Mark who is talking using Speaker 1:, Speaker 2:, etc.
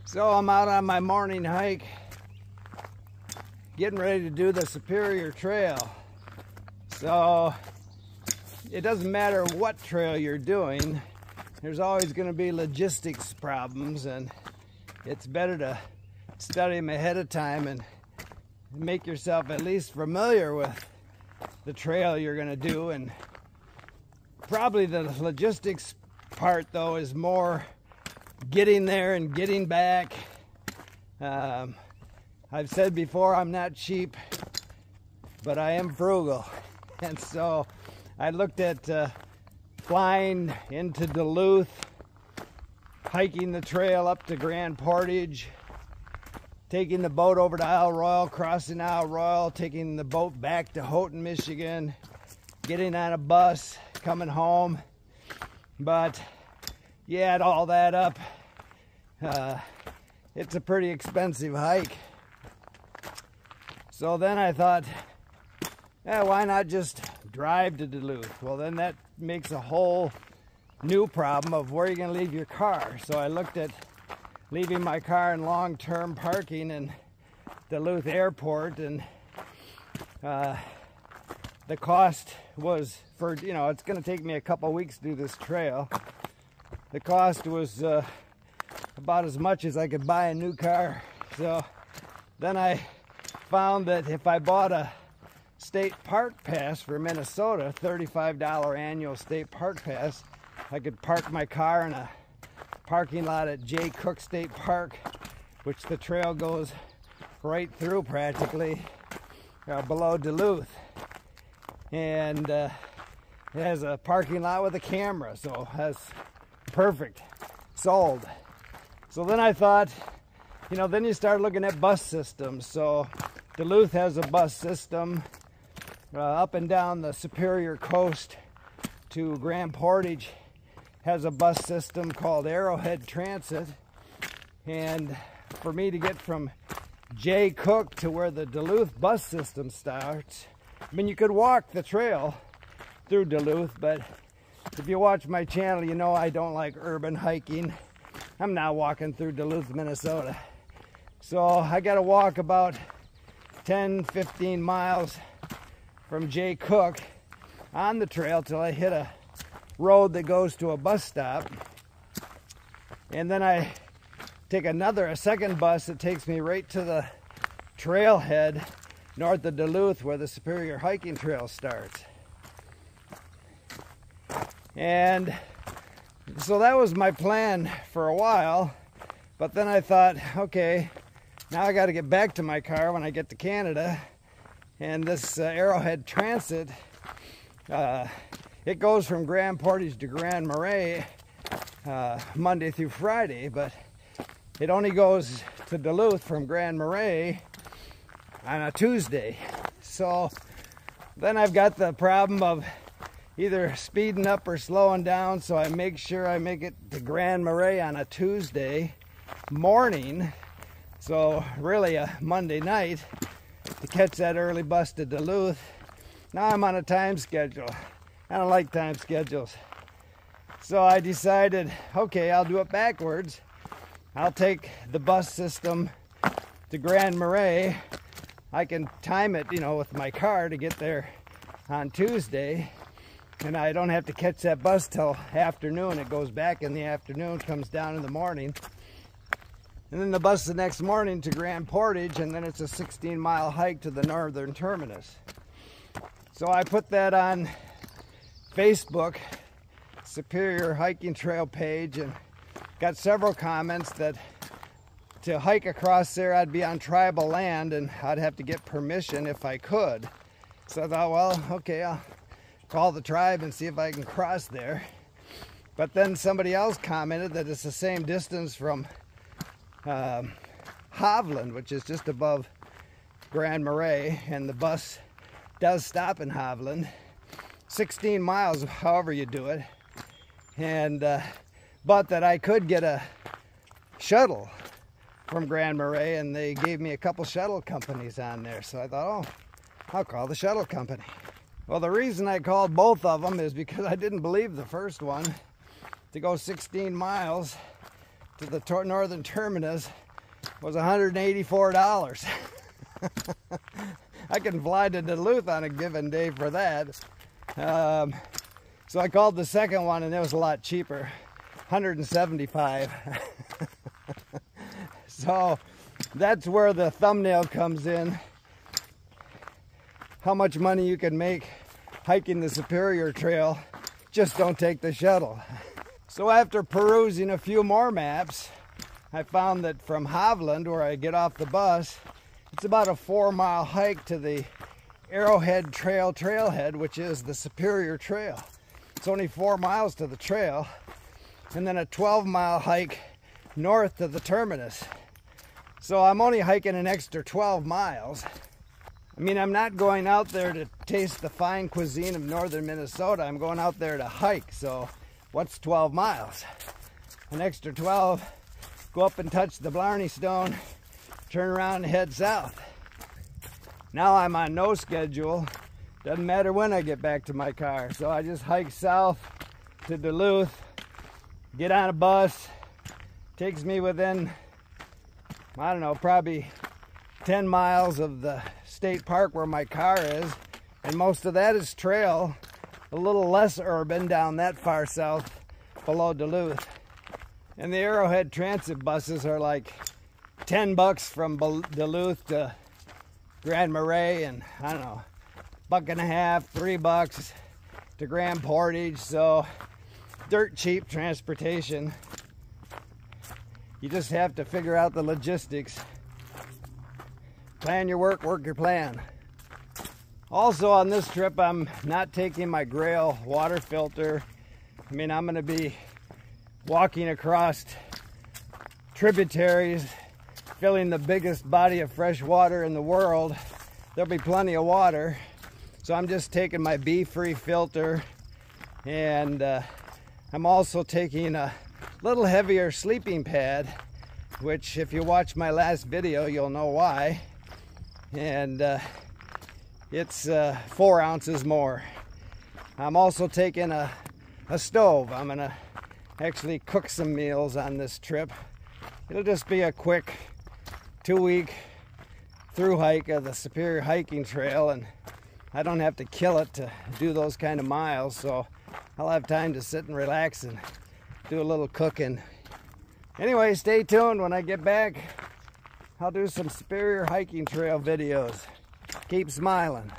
Speaker 1: So I'm out on my morning hike, getting ready to do the Superior Trail. So it doesn't matter what trail you're doing, there's always going to be logistics problems, and it's better to study them ahead of time and make yourself at least familiar with the trail you're going to do. And probably the logistics part though is more getting there and getting back. I've said before, I'm not cheap, but I am frugal. And so I looked at flying into Duluth, hiking the trail up to Grand Portage, taking the boat over to Isle Royale, crossing Isle Royale, taking the boat back to Houghton, Michigan, getting on a bus, coming home. But you add all that up, it's a pretty expensive hike. So then I thought, why not just drive to Duluth? Well, then that makes a whole new problem of where you're going to leave your car. So I looked at leaving my car in long-term parking in Duluth Airport, and the cost was, for, it's going to take me a couple weeks to do this trail. The cost was about as much as I could buy a new car. So then I found that if I bought a state park pass for Minnesota, $35 annual state park pass, I could park my car in a parking lot at J. Cook State Park, which the trail goes right through practically, below Duluth. And it has a parking lot with a camera, so that's perfect. Sold. So then I thought, then you start looking at bus systems. So Duluth has a bus system up and down the Superior Coast to Grand Portage, has a bus system called Arrowhead Transit. And for me to get from J. Cook to where the Duluth bus system starts, you could walk the trail through Duluth, but if you watch my channel, you know I don't like urban hiking. I'm not walking through Duluth, Minnesota. So I got to walk about 10-15 miles from J. Cook on the trail till I hit a road that goes to a bus stop. And then I take a second bus that takes me right to the trailhead north of Duluth where the Superior Hiking Trail starts. And so that was my plan for a while, but then I thought, okay, now I got to get back to my car when I get to Canada. And this Arrowhead Transit, it goes from Grand Portage to Grand Marais Monday through Friday, but it only goes to Duluth from Grand Marais on a Tuesday. So then I've got the problem of either speeding up or slowing down, so I make sure I make it to Grand Marais on a Tuesday morning, so really a Monday night, to catch that early bus to Duluth. Now I'm on a time schedule. I don't like time schedules. So I decided, okay, I'll do it backwards. I'll take the bus system to Grand Marais. I can time it, with my car to get there on Tuesday. And I don't have to catch that bus till afternoon. It goes back in the afternoon, comes down in the morning. And then the bus the next morning to Grand Portage, and then it's a 16-mile hike to the northern terminus. So I put that on Facebook, Superior Hiking Trail page, and got several comments that to hike across there I'd be on tribal land and I'd have to get permission if I could. So I thought, well, okay, I'll call the tribe and see if I can cross there. But then somebody else commented that it's the same distance from Hovland, which is just above Grand Marais, and the bus does stop in Hovland. 16 miles, however you do it. And but that I could get a shuttle from Grand Marais, and they gave me a couple shuttle companies on there. So I thought, I'll call the shuttle company. Well, the reason I called both of them is because I didn't believe the first one, to go 16 miles to the northern terminus was $184. I can fly to Duluth on a given day for that. So I called the second one and it was a lot cheaper, $175. So that's where the thumbnail comes in. How much money you can make hiking the Superior Trail. Just don't take the shuttle. So after perusing a few more maps, I found that from Hovland, where I get off the bus, it's about a 4-mile hike to the Arrowhead Trail trailhead, which is the Superior Trail. It's only 4 miles to the trail, and then a 12-mile hike north to the terminus. So I'm only hiking an extra 12 miles. I mean, I'm not going out there to taste the fine cuisine of northern Minnesota. I'm going out there to hike. So what's 12 miles? An extra 12, go up and touch the Blarney Stone, turn around and head south. Now I'm on no schedule. Doesn't matter when I get back to my car. So I just hike south to Duluth, get on a bus, takes me within, I don't know, probably 10 miles of the state park where my car is, and most of that is trail, a little less urban down that far south below Duluth. And the Arrowhead transit buses are like $10 from Duluth to Grand Marais, and I don't know, $1.50, $3 to Grand Portage. So dirt cheap transportation. You just have to figure out the logistics. Plan your work, work your plan. Also on this trip, I'm not taking my Grail water filter. I mean, I'm gonna be walking across tributaries, filling the biggest body of fresh water in the world. There'll be plenty of water. So I'm just taking my bee-free filter, and I'm also taking a little heavier sleeping pad, which if you watch my last video, you'll know why. And it's 4 ounces more. I'm also taking a stove. I'm gonna actually cook some meals on this trip. It'll just be a quick 2-week through hike of the Superior Hiking Trail, and I don't have to kill it to do those kind of miles, so I'll have time to sit and relax and do a little cooking. Anyway, stay tuned. When I get back, I'll do some Superior Hiking Trail videos. Keep smiling.